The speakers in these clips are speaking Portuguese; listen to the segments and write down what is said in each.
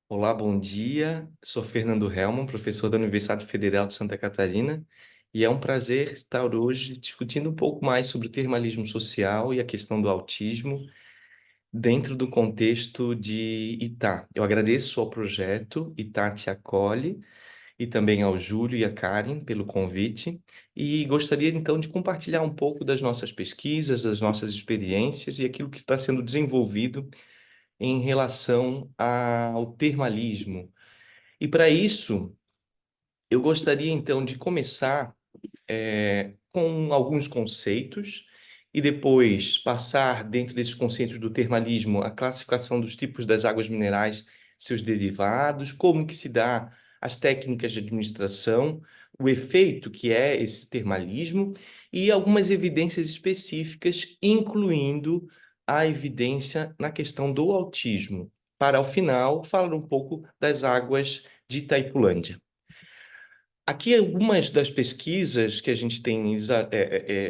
Olá, bom dia. Sou Fernando Hellman, professor da Universidade Federal de Santa Catarina, e é um prazer estar hoje discutindo um pouco mais sobre o termalismo social e a questão do autismo dentro do contexto de Itá. Eu agradeço ao projeto Itá Te Acolhe e também ao Júlio e à Karen pelo convite, e gostaria então de compartilhar um pouco das nossas pesquisas, das nossas experiências e aquilo que está sendo desenvolvido em relação ao termalismo. E para isso, eu gostaria então de começar com alguns conceitos e depois passar dentro desses conceitos do termalismo a classificação dos tipos das águas minerais, seus derivados, como que se dá as técnicas de administração, o efeito que é esse termalismo e algumas evidências específicas, incluindo a evidência na questão do autismo, para ao final falar um pouco das águas de Itaipulândia. Aqui algumas das pesquisas que a gente tem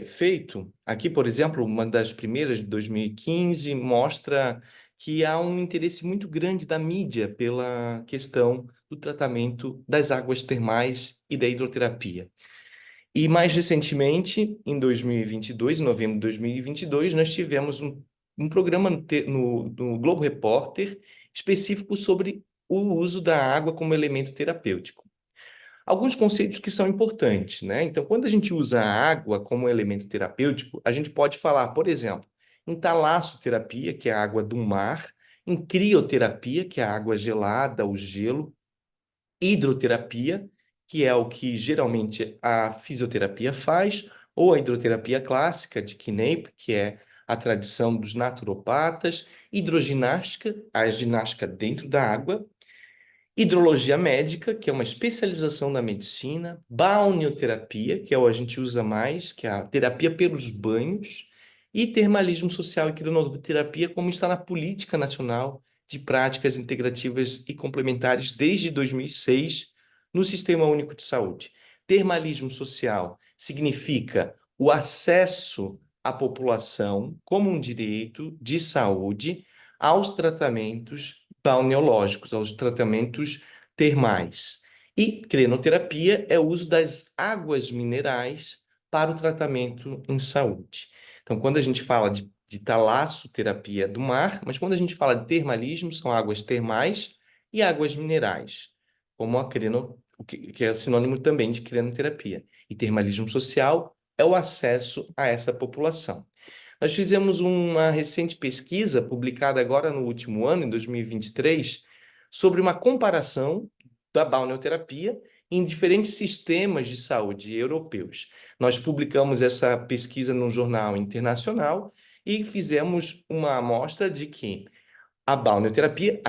feito, aqui, por exemplo, uma das primeiras de 2015 mostra que há um interesse muito grande da mídia pela questão do tratamento das águas termais e da hidroterapia. E mais recentemente, em 2022, em novembro de 2022, nós tivemos um programa no Globo Repórter específico sobre o uso da água como elemento terapêutico. Alguns conceitos que são importantes, né? Então, quando a gente usa a água como elemento terapêutico, a gente pode falar, por exemplo, em talassoterapia, que é a água do mar, em crioterapia, que é a água gelada, o gelo, hidroterapia, que é o que geralmente a fisioterapia faz, ou a hidroterapia clássica de Kneip, que é a tradição dos naturopatas, hidroginástica, a ginástica dentro da água, hidrologia médica, que é uma especialização da medicina, balneoterapia, que é o que a gente usa mais, que é a terapia pelos banhos, e termalismo social e crinoterapia, como está na Política Nacional de Práticas Integrativas e Complementares desde 2006 no Sistema Único de Saúde. Termalismo social significa o acesso à população como um direito de saúde aos tratamentos balneológicos, aos tratamentos termais. E crenoterapia é o uso das águas minerais para o tratamento em saúde. Então, quando a gente fala de talassoterapia do mar, mas quando a gente fala de termalismo, são águas termais e águas minerais, como a que é sinônimo também de crenoterapia. E termalismo social é o acesso a essa população. Nós fizemos uma recente pesquisa, publicada agora no último ano, em 2023, sobre uma comparação da balneoterapia em diferentes sistemas de saúde europeus. Nós publicamos essa pesquisa num jornal internacional e fizemos uma amostra de que a balneoterapia,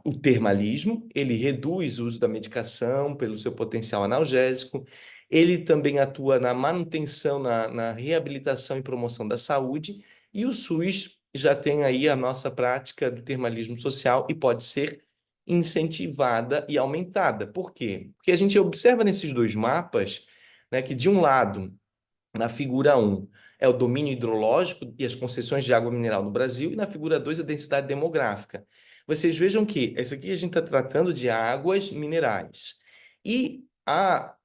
o termalismo, ele reduz o uso da medicação pelo seu potencial analgésico, ele também atua na manutenção, na reabilitação e promoção da saúde, e o SUS já tem aí a nossa prática do termalismo social e pode ser incentivada e aumentada. Por quê? Porque a gente observa nesses dois mapas, né, que de um lado na figura um é o domínio hidrológico e as concessões de água mineral no Brasil, e na figura 2 a densidade demográfica. Vocês vejam que esse aqui a gente está tratando de águas minerais. E a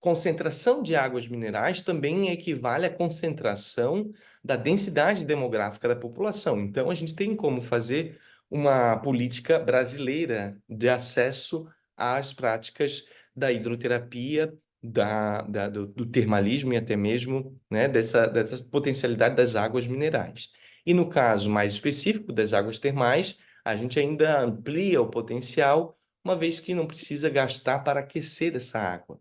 concentração de águas minerais também equivale à concentração da densidade demográfica da população. Então, a gente tem como fazer uma política brasileira de acesso às práticas da hidroterapia, do termalismo e até mesmo, né, dessa potencialidade das águas minerais. E no caso mais específico das águas termais, a gente ainda amplia o potencial, uma vez que não precisa gastar para aquecer essa água.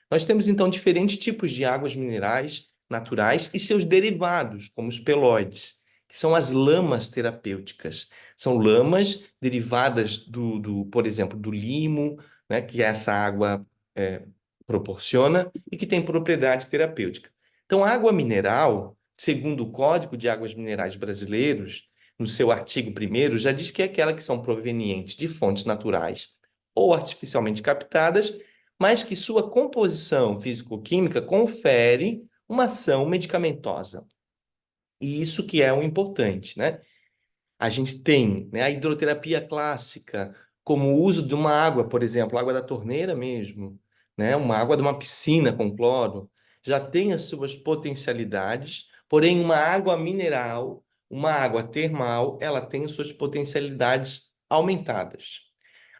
Nós temos então diferentes tipos de águas minerais naturais e seus derivados, como os peloides, que são as lamas terapêuticas. São lamas derivadas por exemplo, do limo, né, que essa água é, proporciona e que tem propriedade terapêutica. Então, a água mineral, segundo o Código de Águas Minerais Brasileiros, no seu artigo 1º, já diz que é aquela que são provenientes de fontes naturais ou artificialmente captadas, mas que sua composição físico-química confere uma ação medicamentosa. E isso que é o importante, né? A gente tem, né, a hidroterapia clássica, como o uso de uma água, por exemplo, água da torneira mesmo, né? Uma água de uma piscina com cloro, já tem as suas potencialidades, porém uma água mineral, uma água termal, ela tem as suas potencialidades aumentadas.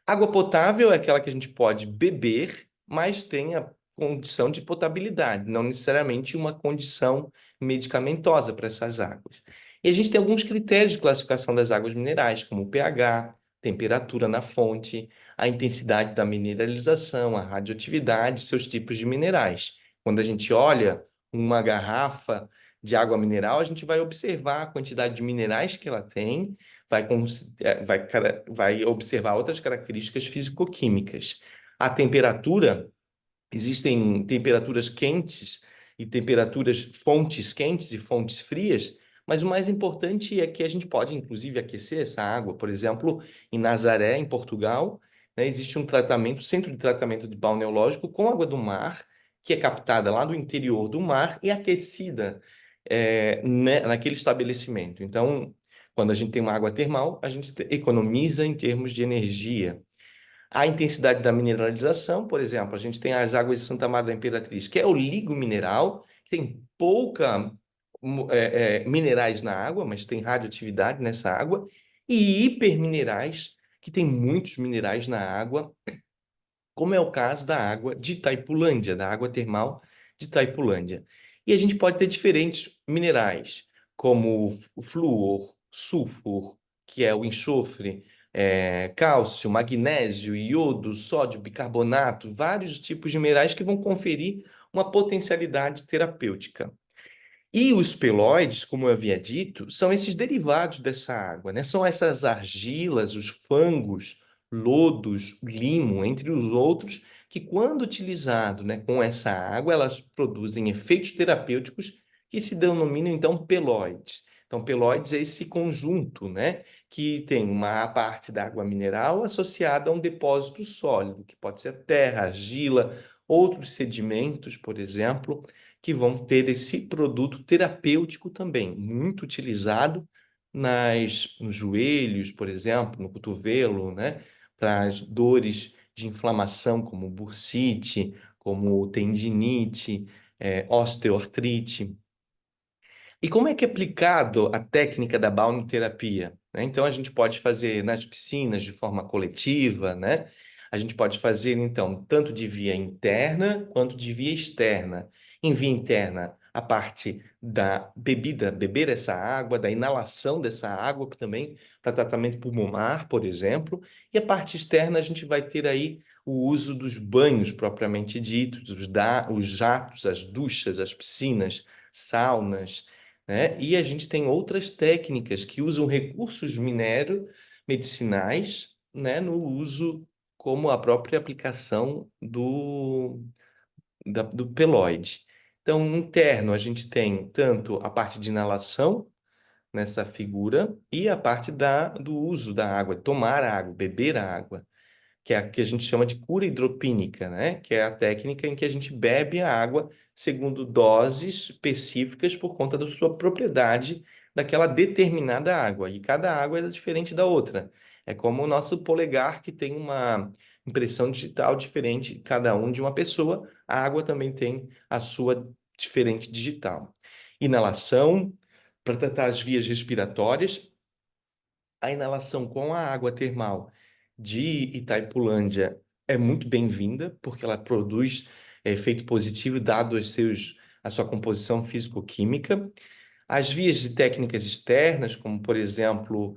Água potável é aquela que a gente pode beber, mas tem a condição de potabilidade, não necessariamente uma condição medicamentosa para essas águas. E a gente tem alguns critérios de classificação das águas minerais, como o pH, temperatura na fonte, a intensidade da mineralização, a radioatividade, seus tipos de minerais. Quando a gente olha uma garrafa de água mineral, a gente vai observar a quantidade de minerais que ela tem, vai observar outras características físico-químicas. A temperatura, existem temperaturas quentes e temperaturas, fontes quentes e fontes frias, mas o mais importante é que a gente pode, inclusive, aquecer essa água. Por exemplo, em Nazaré, em Portugal, né, existe um tratamento, centro de tratamento de balneológico com água do mar, que é captada lá do interior do mar e aquecida naquele estabelecimento. Então, quando a gente tem uma água termal, a gente economiza em termos de energia. A intensidade da mineralização, por exemplo, a gente tem as águas de Santa Maria da Imperatriz, que é o ligo mineral, que tem pouca minerais na água, mas tem radioatividade nessa água, e hiperminerais, que tem muitos minerais na água, como é o caso da água de Itaipulândia, da água termal de Itaipulândia. E a gente pode ter diferentes minerais, como o flúor, sulfur, que é o enxofre, cálcio, magnésio, iodo, sódio, bicarbonato, vários tipos de minerais que vão conferir uma potencialidade terapêutica. E os peloides, como eu havia dito, são esses derivados dessa água, né? São essas argilas, os fangos, lodos, limo, entre os outros, que quando utilizado, né, com essa água, elas produzem efeitos terapêuticos que se denominam então peloides. Então, peloides é esse conjunto, né, que tem uma parte da água mineral associada a um depósito sólido, que pode ser terra, argila, outros sedimentos, por exemplo, que vão ter esse produto terapêutico também, muito utilizado nos joelhos, por exemplo, no cotovelo, né? Para as dores de inflamação, como bursite, como tendinite, osteoartrite. E como é que é aplicado a técnica da balneoterapia, né? Então, a gente pode fazer nas piscinas de forma coletiva, né? A gente pode fazer, então, tanto de via interna quanto de via externa. Em via interna, a parte da bebida, beber essa água, da inalação dessa água também, para tratamento pulmonar, por exemplo. E a parte externa, a gente vai ter aí o uso dos banhos propriamente ditos, os jatos, as duchas, as piscinas, saunas, né? E a gente tem outras técnicas que usam recursos medicinais, né, no uso como a própria aplicação do peloide. Então, interno, a gente tem tanto a parte de inalação nessa figura e a parte do uso da água, tomar a água, beber a água, que é a que a gente chama de cura hidropínica, né? Que é a técnica em que a gente bebe a água segundo doses específicas por conta da sua propriedade daquela determinada água. E cada água é diferente da outra. É como o nosso polegar, que tem uma impressão digital diferente, cada um de uma pessoa, a água também tem a sua diferente digital. Inalação, para tratar as vias respiratórias, a inalação com a água termal de Itaipulândia é muito bem-vinda, porque ela produz efeito positivo dado a sua composição físico-química. As vias de técnicas externas, como por exemplo,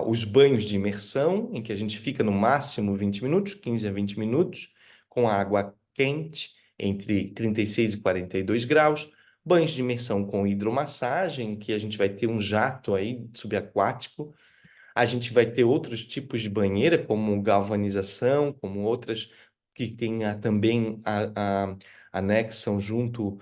os banhos de imersão, em que a gente fica no máximo 20 minutos, 15 a 20 minutos, com água quente, entre 36 e 42 graus. Banhos de imersão com hidromassagem, em que a gente vai ter um jato aí subaquático. A gente vai ter outros tipos de banheira, como galvanização, como outras que tem também anexam junto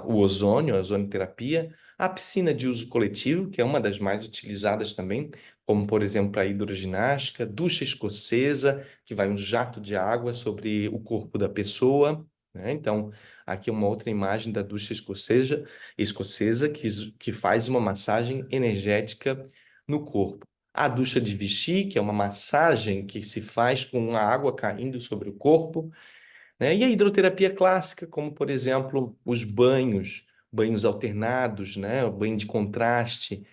o ozônio, a ozonioterapia. A piscina de uso coletivo, que é uma das mais utilizadas também, como, por exemplo, a hidroginástica, ducha escocesa, que vai um jato de água sobre o corpo da pessoa, né? Então, aqui uma outra imagem da ducha escocesa que faz uma massagem energética no corpo. a ducha de Vichy, que é uma massagem que se faz com a água caindo sobre o corpo, né? E a hidroterapia clássica, como, por exemplo, os banhos alternados, né? O banho de contraste,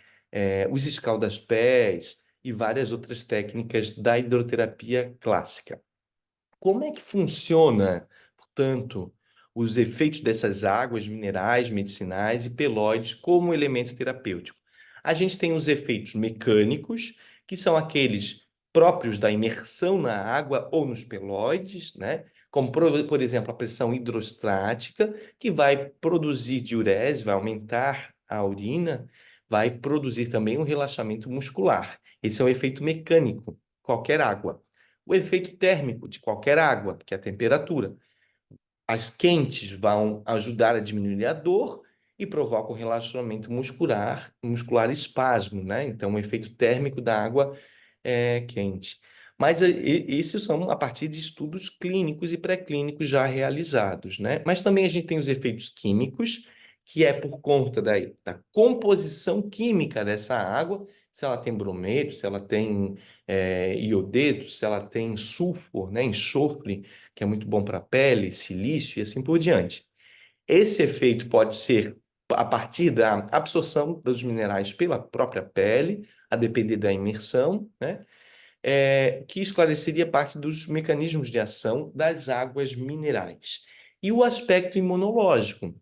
os escalda-pés e várias outras técnicas da hidroterapia clássica. Como é que funciona, portanto, os efeitos dessas águas minerais, medicinais e pelóides como elemento terapêutico? A gente tem os efeitos mecânicos, que são aqueles próprios da imersão na água ou nos pelóides, né? Como, por exemplo, a pressão hidrostática, que vai produzir diurese, vai aumentar a urina, vai produzir também um relaxamento muscular. Esse é um efeito mecânico, qualquer água. O efeito térmico de qualquer água, que é a temperatura. As quentes vão ajudar a diminuir a dor e provocam relaxamento muscular espasmo, né? Então, o efeito térmico da água é quente. Mas isso são a partir de estudos clínicos e pré-clínicos já realizados, né? Mas também a gente tem os efeitos químicos, que é por conta da composição química dessa água, se ela tem brometo, se ela tem iodeto, se ela tem sulfur, né? Enxofre, que é muito bom para a pele, silício e assim por diante. Esse efeito pode ser a partir da absorção dos minerais pela própria pele, a depender da imersão, né? Que esclareceria parte dos mecanismos de ação das águas minerais. E o aspecto imunológico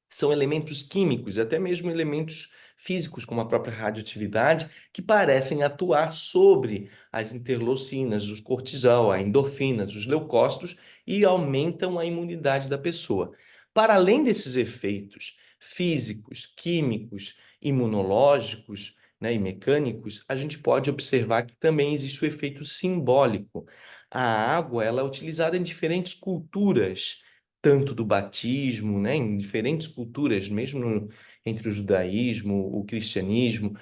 são elementos químicos, até mesmo elementos físicos, como a própria radioatividade, que parecem atuar sobre as interleucinas, os cortisol, a endorfinas, os leucócitos e aumentam a imunidade da pessoa. Para além desses efeitos físicos, químicos, imunológicos, né, e mecânicos, a gente pode observar que também existe o efeito simbólico. A água, ela é utilizada em diferentes culturas, tanto do batismo, né, em diferentes culturas, mesmo entre o judaísmo, o cristianismo,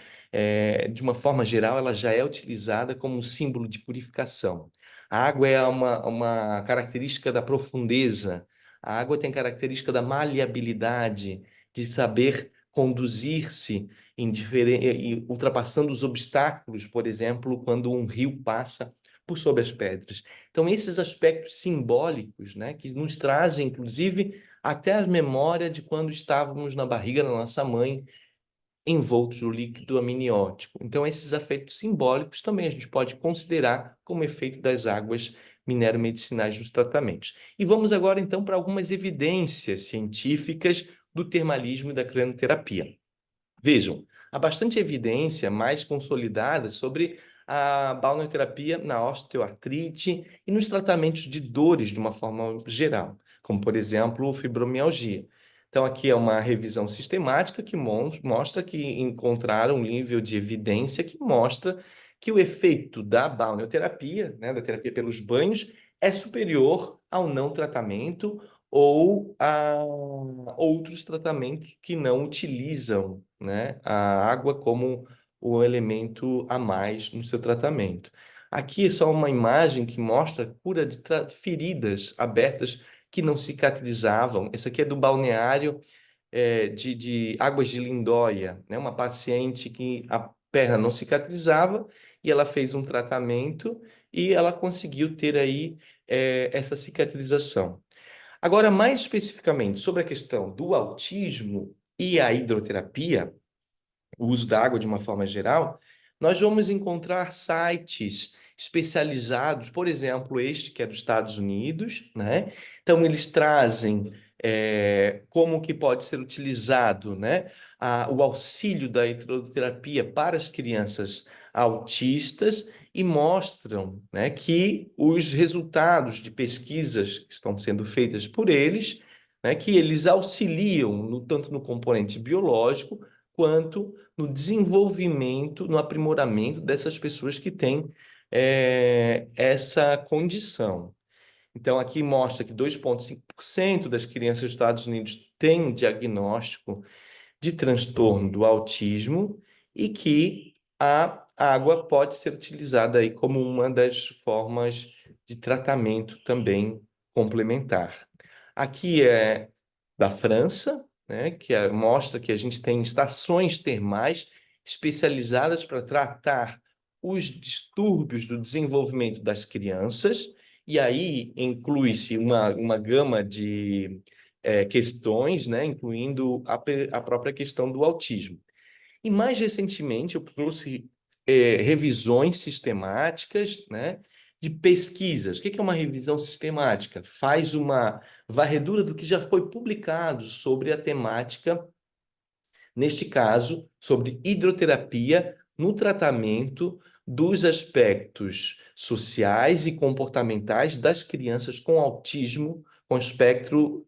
de uma forma geral, ela já é utilizada como um símbolo de purificação. A água é uma característica da profundeza, a água tem característica da maleabilidade, de saber conduzir-se ultrapassando os obstáculos, por exemplo, quando um rio passa por sobre as pedras. Então, esses aspectos simbólicos, né, que nos trazem, inclusive, até a memória de quando estávamos na barriga da nossa mãe, envoltos no líquido amniótico. Então, esses efeitos simbólicos também a gente pode considerar como efeito das águas mineromedicinais nos tratamentos. E vamos agora, então, para algumas evidências científicas do termalismo e da crioterapia. Vejam, há bastante evidência mais consolidada sobre a balneoterapia na osteoartrite e nos tratamentos de dores de uma forma geral, como, por exemplo, fibromialgia. Então, aqui é uma revisão sistemática que mostra que encontraram um nível de evidência que mostra que o efeito da balneoterapia, né, da terapia pelos banhos, é superior ao não tratamento ou a outros tratamentos que não utilizam, né, a água como o elemento a mais no seu tratamento. Aqui é só uma imagem que mostra a cura de feridas abertas que não cicatrizavam. Esse aqui é do balneário de Águas de Lindóia, né? Uma paciente que a perna não cicatrizava e ela fez um tratamento e ela conseguiu ter aí essa cicatrização. Agora, mais especificamente sobre a questão do autismo e a hidroterapia, o uso da água de uma forma geral, nós vamos encontrar sites especializados, por exemplo, este que é dos Estados Unidos, né? Então, eles trazem como que pode ser utilizado, né, o auxílio da hidroterapia para as crianças autistas e mostram, né, que os resultados de pesquisas que estão sendo feitas por eles, né, que eles auxiliam tanto no componente biológico quanto no desenvolvimento, no aprimoramento dessas pessoas que têm essa condição. Então, aqui mostra que 2,5% das crianças dos Estados Unidos têm um diagnóstico de transtorno do autismo e que a água pode ser utilizada aí como uma das formas de tratamento também complementar. Aqui é da França, né, que mostra que a gente tem estações termais especializadas para tratar os distúrbios do desenvolvimento das crianças, e aí inclui-se uma gama de questões, né, incluindo a própria questão do autismo. E mais recentemente eu trouxe revisões sistemáticas, né, de pesquisas. O que é uma revisão sistemática? Faz uma varredura do que já foi publicado sobre a temática, neste caso, sobre hidroterapia no tratamento dos aspectos sociais e comportamentais das crianças com autismo, com espectro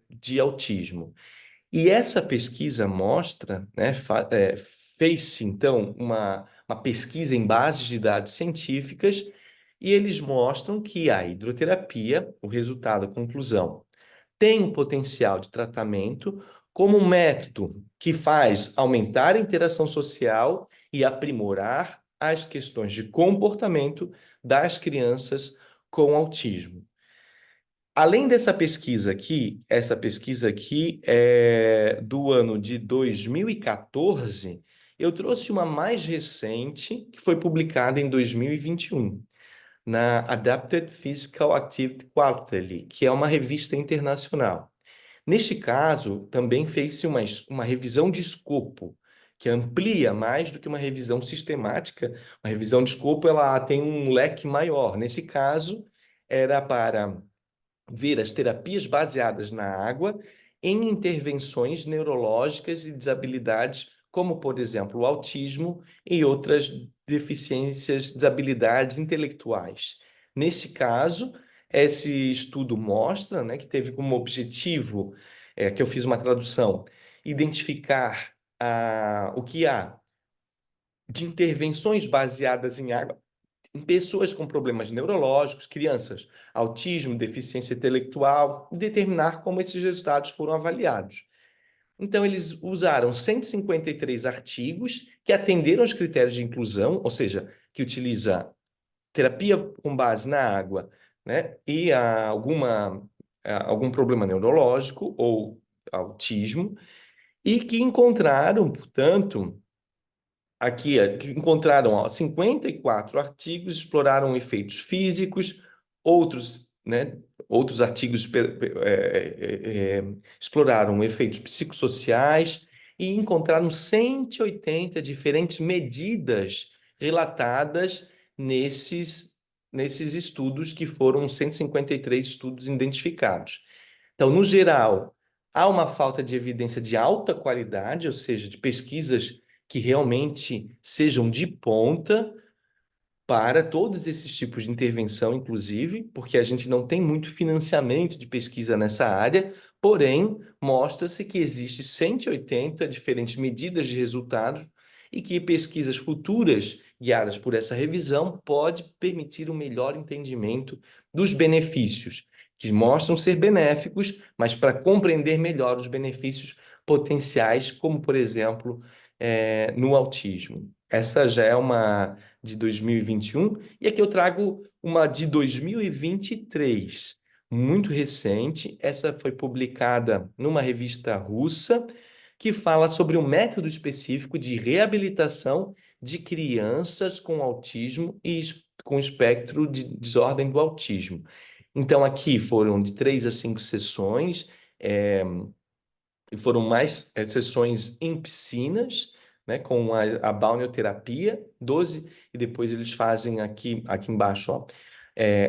de autismo. E essa pesquisa mostra, né, fez-se então uma pesquisa em bases de dados científicas e eles mostram que a hidroterapia, o resultado, a conclusão, tem um potencial de tratamento como um método que faz aumentar a interação social e aprimorar as questões de comportamento das crianças com autismo. Além dessa pesquisa aqui, essa pesquisa aqui é do ano de 2014, eu trouxe uma mais recente, que foi publicada em 2021, na Adapted Physical Activity Quarterly, que é uma revista internacional. Neste caso, também fez-se uma revisão de escopo, que amplia mais do que uma revisão sistemática. Uma revisão de escopo, ela tem um leque maior. Nesse caso, era para ver as terapias baseadas na água em intervenções neurológicas e desabilidades, como, por exemplo, o autismo e outras deficiências, desabilidades intelectuais. Nesse caso, esse estudo mostra, né, que teve como objetivo, que eu fiz uma tradução, identificar o que há de intervenções baseadas em água em pessoas com problemas neurológicos, crianças, autismo, deficiência intelectual, e determinar como esses resultados foram avaliados. Então, eles usaram 153 artigos que atenderam aos critérios de inclusão, ou seja, que utiliza terapia com base na água, né, e algum problema neurológico ou autismo, e que encontraram, portanto, que encontraram 54 artigos, exploraram efeitos físicos, outros, né, outros artigos exploraram efeitos psicossociais e encontraram 180 diferentes medidas relatadas nesses estudos, que foram 153 estudos identificados. Então, no geral, há uma falta de evidência de alta qualidade, ou seja, de pesquisas que realmente sejam de ponta para todos esses tipos de intervenção, inclusive, porque a gente não tem muito financiamento de pesquisa nessa área, porém, mostra-se que existe 180 diferentes medidas de resultados e que pesquisas futuras, guiadas por essa revisão, pode permitir um melhor entendimento dos benefícios, que mostram ser benéficos, mas para compreender melhor os benefícios potenciais, como, por exemplo, no autismo. Essa já é uma de 2021, e aqui eu trago uma de 2023, muito recente. Essa foi publicada numa revista russa, que fala sobre um método específico de reabilitação de crianças com autismo e com espectro de desordem do autismo. Então, aqui foram de 3 a 5 sessões, e foram mais sessões em piscinas, né, com a balneoterapia, 12, e depois eles fazem aqui embaixo, ó,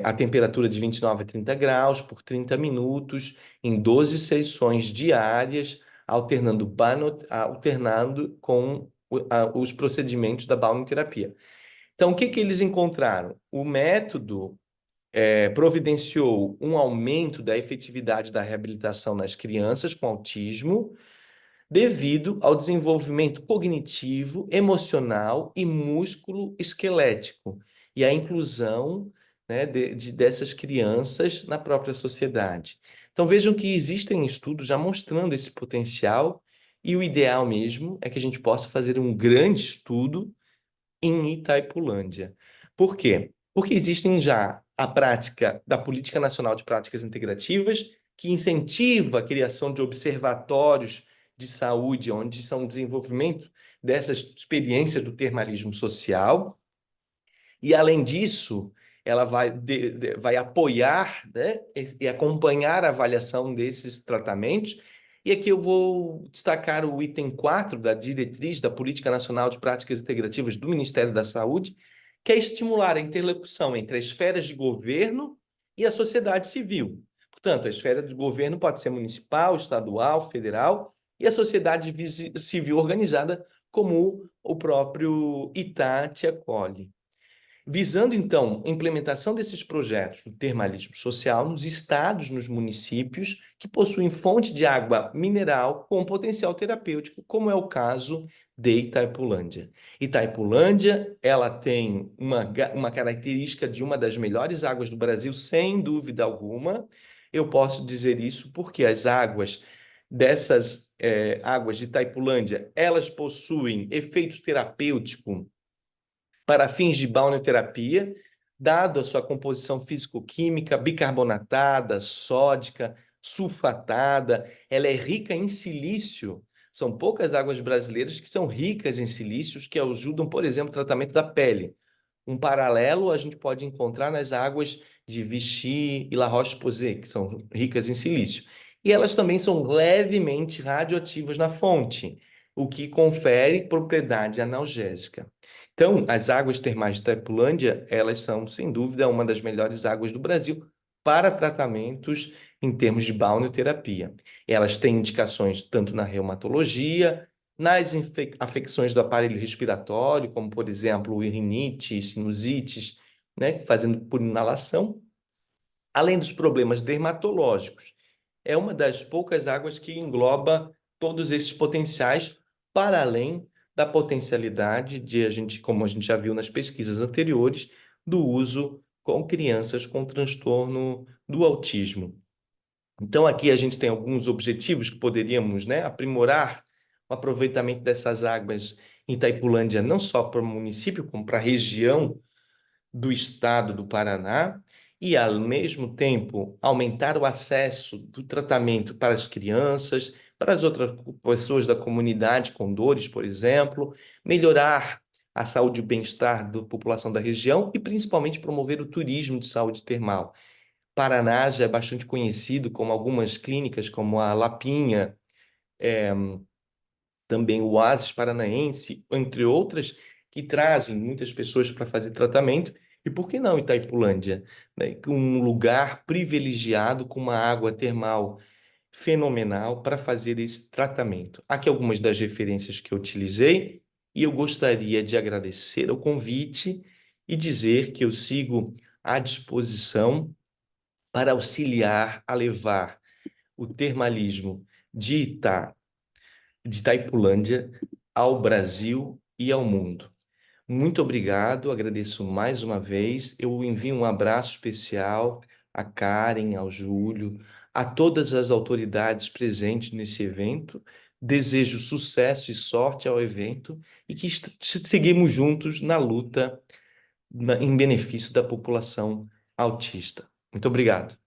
a temperatura de 29 a 30 graus por 30 minutos, em 12 sessões diárias, alternando com os procedimentos da balneoterapia. Então, o que que eles encontraram? O método providenciou um aumento da efetividade da reabilitação nas crianças com autismo, devido ao desenvolvimento cognitivo, emocional e músculo-esquelético, e à inclusão, né, dessas crianças na própria sociedade. Então vejam que existem estudos já mostrando esse potencial, e o ideal mesmo é que a gente possa fazer um grande estudo em Itaipulândia. Por quê? Porque existem já a prática da Política Nacional de Práticas Integrativas, que incentiva a criação de observatórios de saúde, onde são o desenvolvimento dessas experiências do termalismo social. E, além disso, ela vai apoiar, né, e acompanhar a avaliação desses tratamentos. E aqui eu vou destacar o item 4 da diretriz da Política Nacional de Práticas Integrativas do Ministério da Saúde, que é estimular a interlocução entre as esferas de governo e a sociedade civil. Portanto, a esfera de governo pode ser municipal, estadual, federal, e a sociedade civil organizada, como o próprio ITAT acolhe. Visando, então, a implementação desses projetos do termalismo social nos estados, nos municípios que possuem fonte de água mineral com potencial terapêutico, como é o caso de Itaipulândia. Itaipulândia, ela tem uma característica de uma das melhores águas do Brasil, sem dúvida alguma. Eu posso dizer isso porque as águas dessas águas de Itaipulândia, elas possuem efeito terapêutico para fins de balneoterapia, dado a sua composição físico-química bicarbonatada, sódica, sulfatada, ela é rica em silício. São poucas águas brasileiras que são ricas em silícios que ajudam, por exemplo, o tratamento da pele. Um paralelo a gente pode encontrar nas águas de Vichy e La Roche-Posay, que são ricas em silício. E elas também são levemente radioativas na fonte, o que confere propriedade analgésica. Então, as águas termais de Itaipulândia, elas são, sem dúvida, uma das melhores águas do Brasil para tratamentos em termos de balneoterapia. Elas têm indicações tanto na reumatologia, nas afecções do aparelho respiratório, como, por exemplo, rinite, sinusites, né, fazendo por inalação, além dos problemas dermatológicos. É uma das poucas águas que engloba todos esses potenciais, para além da potencialidade de a gente, como a gente já viu nas pesquisas anteriores, do uso com crianças com transtorno do autismo. Então, aqui a gente tem alguns objetivos que poderíamos, né, aprimorar o aproveitamento dessas águas em Itaipulândia, não só para o município, como para a região do estado do Paraná, e, ao mesmo tempo, aumentar o acesso do tratamento para as crianças, para as outras pessoas da comunidade com dores, por exemplo, melhorar a saúde e o bem-estar da população da região e, principalmente, promover o turismo de saúde termal. Paraná já é bastante conhecido como algumas clínicas, como a Lapinha, também o Oásis Paranaense, entre outras, que trazem muitas pessoas para fazer tratamento. E por que não Itaipulândia, né? Um lugar privilegiado com uma água termal fenomenal para fazer esse tratamento. Aqui algumas das referências que eu utilizei e eu gostaria de agradecer o convite e dizer que eu sigo à disposição para auxiliar a levar o termalismo de de Itaipulândia ao Brasil e ao mundo. Muito obrigado, agradeço mais uma vez. Eu envio um abraço especial a Karen, ao Júlio, a todas as autoridades presentes nesse evento. Desejo sucesso e sorte ao evento e que seguimos juntos na luta em benefício da população autista. Muito obrigado.